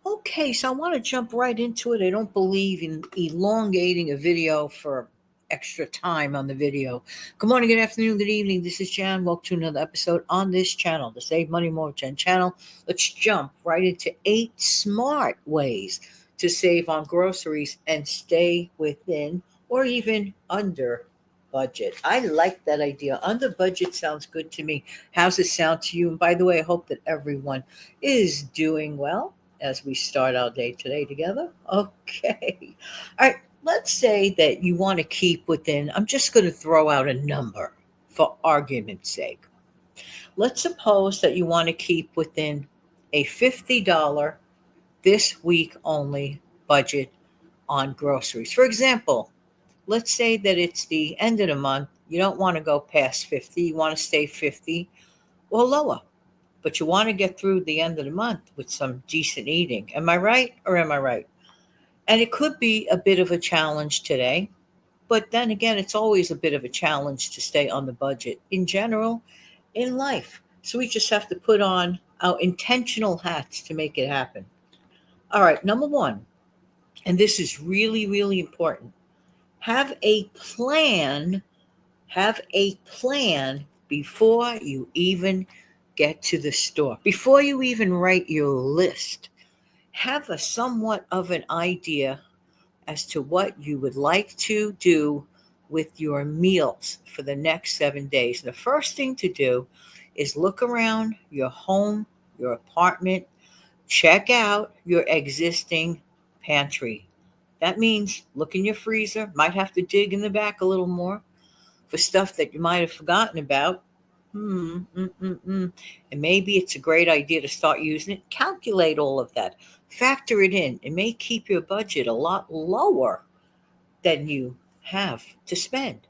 Okay, so I want to jump right into it. I don't believe in elongating a video for extra time on the video. Good morning, good afternoon, good evening. This is Jan. Welcome to another episode on this channel, the Save Money More with Jen channel. Let's jump right into 8 smart ways to save on groceries and stay within or even under budget. I like that idea. Under budget sounds good to me. How's it sound to you? And by the way, I hope that everyone is doing well as we start our day today together. Okay. All right. Let's say that you want to keep within, I'm just going to throw out a number for argument's sake. Let's suppose that you want to keep within a $50 this week only budget on groceries. For example, let's say that it's the end of the month. You don't want to go past 50. You want to stay 50 or lower, but you want to get through the end of the month with some decent eating. Am I right or am I right? And it could be a bit of a challenge today, but then again, it's always a bit of a challenge to stay on the budget in general in life. So we just have to put on our intentional hats to make it happen. All right, number one, and this is really, really important, have a plan. Have a plan before you even get to the store, before you even write your list. Have a somewhat of an idea as to what you would like to do with your meals for the next 7 days. The first thing to do is look around your home, your apartment, check out your existing pantry. That means look in your freezer, might have to dig in the back a little more for stuff that you might have forgotten about. And maybe it's a great idea to start using it. Calculate all of that, factor it in. It may keep your budget a lot lower than you have to spend.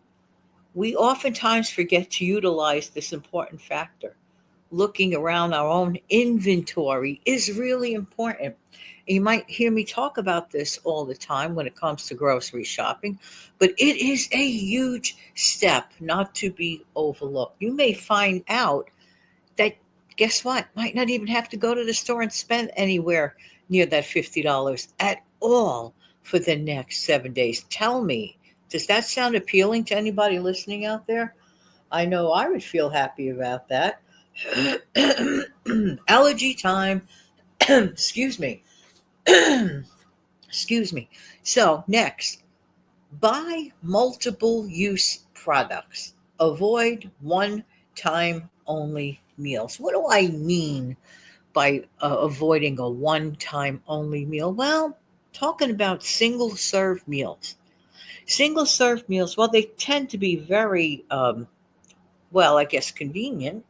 We oftentimes forget to utilize this important factor. Looking around our own inventory is really important. And you might hear me talk about this all the time when it comes to grocery shopping, but it is a huge step not to be overlooked. You may find out that, guess what, might not even have to go to the store and spend anywhere near that $50 at all for the next 7 days. Tell me, does that sound appealing to anybody listening out there? I know I would feel happy about that. Allergy time. Excuse me. Excuse me. So, next, buy multiple use products. Avoid one time only meals. What do I mean by avoiding a one time only meal? Well, talking about single serve meals. Single serve meals, well, they tend to be very, well, I guess convenient.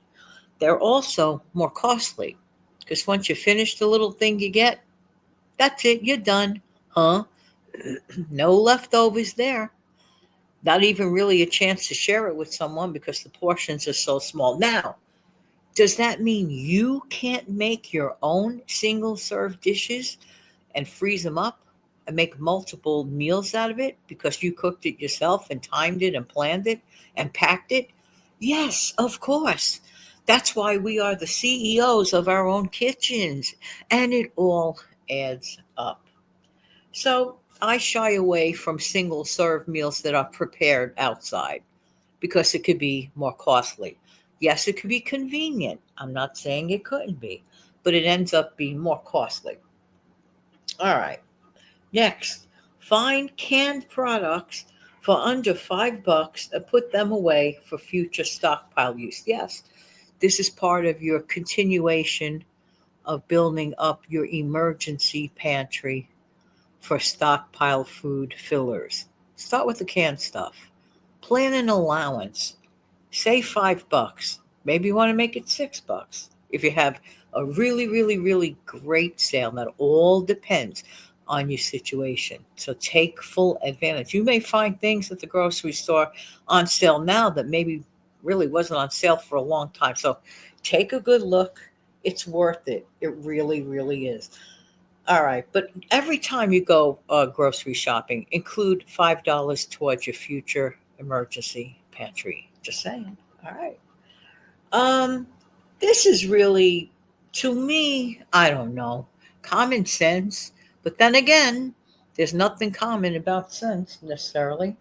They're also more costly because once you finish the little thing you get, that's it, you're done. Huh? No leftovers there. Not even really a chance to share it with someone because the portions are so small. Now, does that mean you can't make your own single serve dishes and freeze them up and make multiple meals out of it because you cooked it yourself and timed it and planned it and packed it? Yes, of course. That's why we are the CEOs of our own kitchens, and it all adds up. So I shy away from single serve meals that are prepared outside because it could be more costly. Yes, it could be convenient. I'm not saying it couldn't be, but it ends up being more costly. All right. Next, find canned products for under $5 and put them away for future stockpile use. Yes, this is part of your continuation of building up your emergency pantry for stockpile food fillers. Start with the canned stuff. Plan an allowance. Say $5. Maybe you want to make it $6 if you have a really, really, really great sale. That all depends on your situation. So take full advantage. You may find things at the grocery store on sale now that maybe really wasn't on sale for a long time. So take a good look. It's worth it. It really, really is. All right, but every time you go grocery shopping, include $5 towards your future emergency pantry. Just saying. All right. Um, this is really, to me, I don't know. common sense. But then again, there's nothing common about sense necessarily.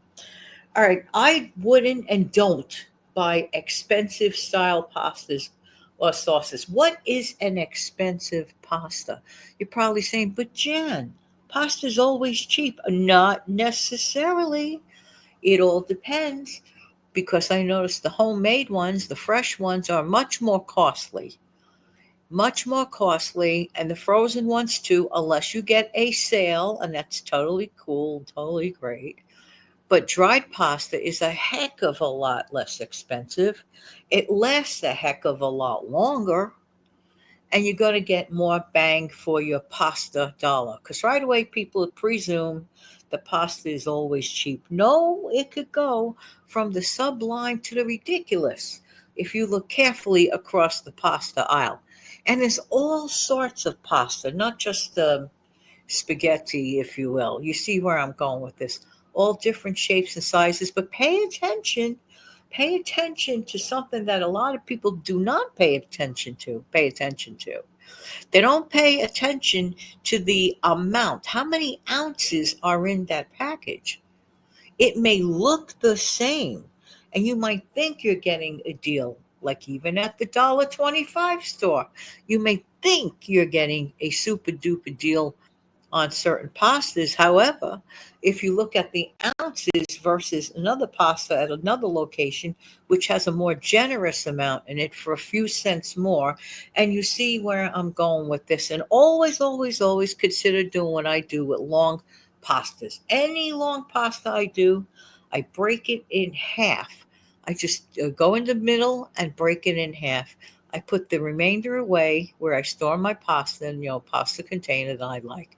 All right, I wouldn't and don't buy expensive style pastas or sauces. What is an expensive pasta? You're probably saying, but Jan, pasta's always cheap. Not necessarily. It all depends because I noticed the homemade ones, the fresh ones, are much more costly, and the frozen ones too, unless you get a sale, and that's totally cool, totally great. But dried pasta is a heck of a lot less expensive. It lasts a heck of a lot longer, and you're going to get more bang for your pasta dollar. Because right away, people presume the pasta is always cheap. No, it could go from the sublime to the ridiculous if you look carefully across the pasta aisle. And there's all sorts of pasta, not just spaghetti, if you will. You see where I'm going with this. All different shapes and sizes, but pay attention. Pay attention to something that a lot of people do not pay attention to. They don't pay attention to the amount. How many ounces are in that package? It may look the same, and you might think you're getting a deal. Like even at the $1.25 store, you may think you're getting a super duper deal on certain pastas. However, if you look at the ounces versus another pasta at another location, which has a more generous amount in it for a few cents more, and you see where I'm going with this, and always, always, always consider doing what I do with long pastas. Any long pasta I do, I break it in half. I just go in the middle and break it in half. I put the remainder away where I store my pasta in, pasta container that I like.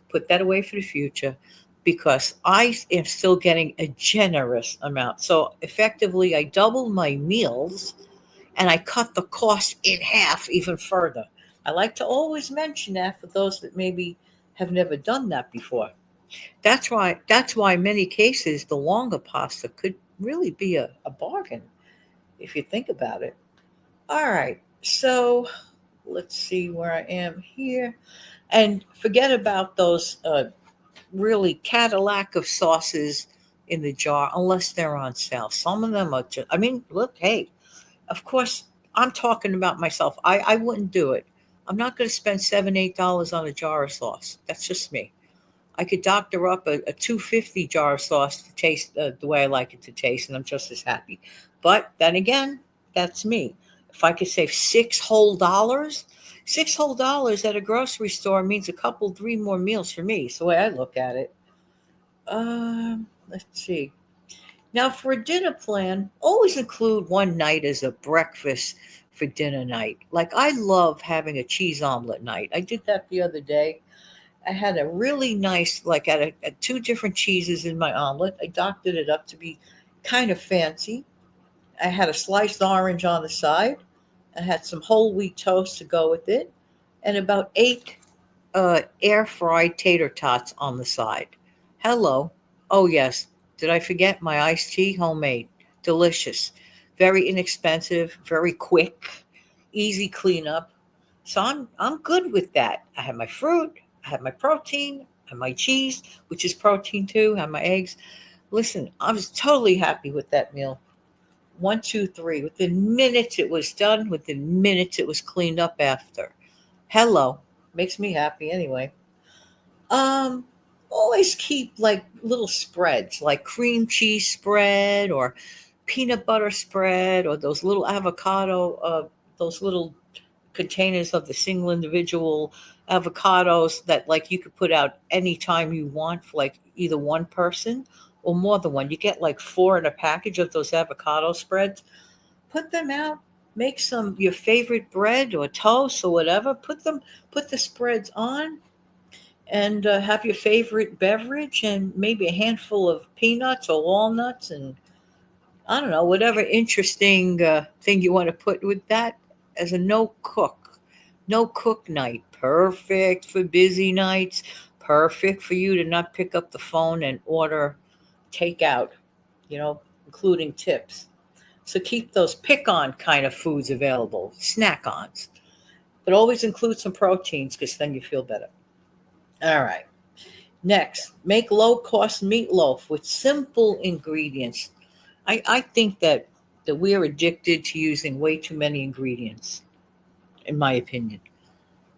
Put that away for the future because I am still getting a generous amount. So effectively, I double my meals and I cut the cost in half even further. I like to always mention that for those that maybe have never done that before. That's why in many cases the longer pasta could really be a bargain if you think about it. All right. So let's see where I am here. And forget about those really Cadillac of sauces in the jar unless they're on sale. Some of them are just, I mean, look, hey, of course, I'm talking about myself. I wouldn't do it. I'm not going to spend $7, $8 on a jar of sauce. That's just me. I could doctor up a 250 jar of sauce to taste the way I like it to taste, and I'm just as happy. But then again, that's me. If I could save $6 whole dollars at a grocery store means a couple, three more meals for me. It's the way I look at it. Let's see. Now, for a dinner plan, always include one night as a breakfast for dinner night. Like I love having a cheese omelet night. I did that the other day. I had a really nice, like at two different cheeses in my omelet. I doctored it up to be kind of fancy. I had a sliced orange on the side. I had some whole wheat toast to go with it, and about eight air fried tater tots on the side. Hello. Oh, yes. Did I forget my iced tea? Homemade. Delicious. Very inexpensive, very quick, easy cleanup. So I'm good with that. I have my fruit, I have my protein, I have my cheese, which is protein too, I have my eggs. Listen, I was totally happy with that meal. One, two, three. Within minutes it was done. Within minutes it was cleaned up after. Hello. Makes me happy anyway. Um, Always keep like little spreads, like cream cheese spread or peanut butter spread or those little avocado, those little containers of the single individual avocados that like you could put out anytime you want for like either one person or more than one. You get like four in a package of those avocado spreads. Put them out. Make some your favorite bread or toast or whatever. Put the spreads on and have your favorite beverage and maybe a handful of peanuts or walnuts and I don't know, whatever interesting thing you want to put with that as a no cook night. Perfect for busy nights. Perfect for you to not pick up the phone and order takeout, including tips. So keep those pick on kind of foods available, snack ons, but always include some proteins because then you feel better. All right. Next, make low cost meatloaf with simple ingredients. I think that we're addicted to using way too many ingredients, in my opinion.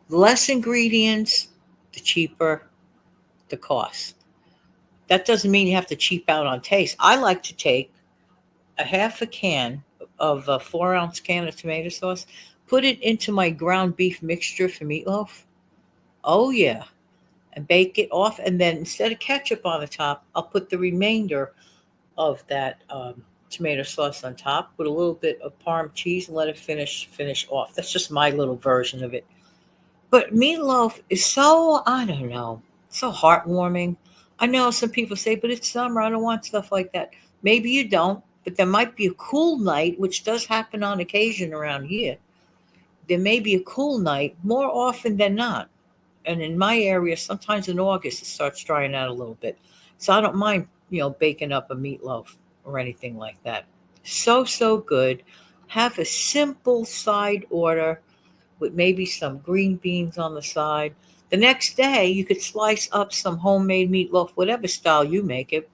The less ingredients, the cheaper the cost. That doesn't mean you have to cheap out on taste. I like to take a half a can of a 4 ounce can of tomato sauce, put it into my ground beef mixture for meatloaf. Oh, yeah. And bake it off. And then instead of ketchup on the top, I'll put the remainder of that tomato sauce on top with a little bit of parm cheese and let it finish off. That's just my little version of it. But meatloaf is so, I don't know, so heartwarming. I know some people say, but it's summer. I don't want stuff like that. Maybe you don't, but there might be a cool night, which does happen on occasion around here. There may be a cool night more often than not. And in my area, sometimes in August, it starts drying out a little bit. So I don't mind, baking up a meatloaf or anything like that. So, so good. Have a simple side order with maybe some green beans on the side. The next day, you could slice up some homemade meatloaf, whatever style you make it,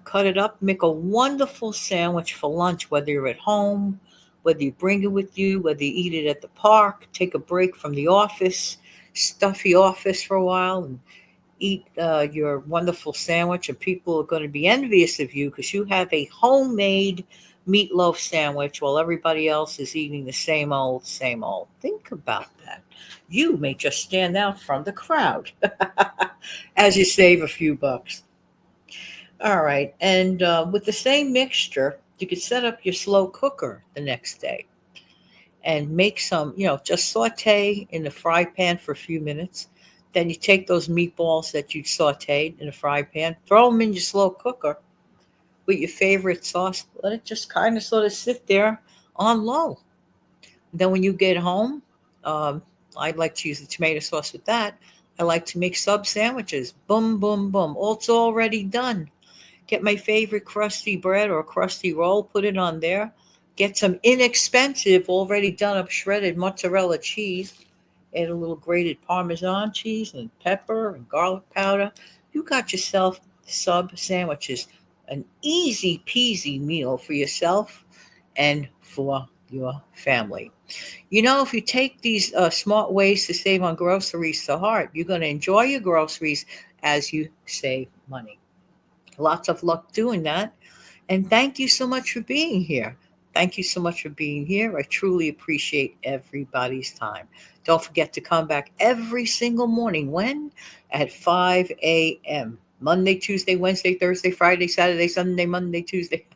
cut it up, make a wonderful sandwich for lunch, whether you're at home, whether you bring it with you, whether you eat it at the park, take a break from the office, stuffy office for a while, and eat your wonderful sandwich. And people are going to be envious of you because you have a homemade meatloaf sandwich while everybody else is eating the same old, same old. Think about that. You may just stand out from the crowd as you save a few bucks. All right. And with the same mixture, you could set up your slow cooker the next day and make some, just saute in the fry pan for a few minutes. Then you take those meatballs that you sauteed in a fry pan, throw them in your slow cooker with your favorite sauce. Let it just kind of sort of sit there on low. Then when you get home, um, I like to use the tomato sauce with that. I like to make sub sandwiches. Boom, boom, boom. All it's already done. Get my favorite crusty bread or crusty roll, put it on there. Get some inexpensive, already done up shredded mozzarella cheese. Add a little grated Parmesan cheese and pepper and garlic powder. You got yourself sub sandwiches. An easy peasy meal for yourself and for your family. If you take these smart ways to save on groceries to heart, you're going to enjoy your groceries as you save money. Lots of luck doing that. And thank you so much for being here. Thank you so much for being here. I truly appreciate everybody's time. Don't forget to come back every single morning. When? At 5 a.m. Monday, Tuesday, Wednesday, Thursday, Friday, Saturday, Sunday, Monday, Tuesday.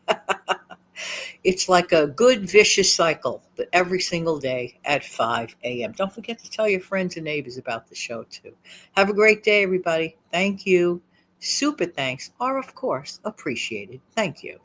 It's like a good vicious cycle, but every single day at 5 a.m. Don't forget to tell your friends and neighbors about the show too. Have a great day, everybody. Thank you. Super thanks are, of course, appreciated. Thank you.